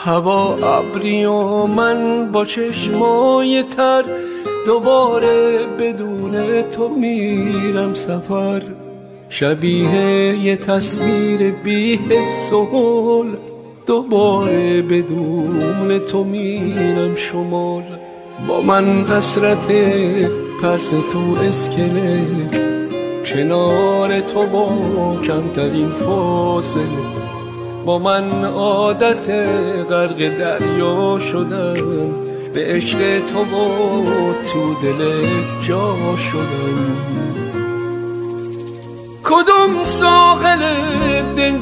هوا ابری و من با چشمای تر، دوباره بدون تو میرم سفر. شبیه یه تصویر بی حس و حال، دوباره بدون تو میرم شمال. با من حسرت پرس تو اسکلت، کنار تو با کمترین فاصله. با من عادت غرق دریا شدم، به عشق تو با تو دلت جا شدم. کدوم ساحل دنج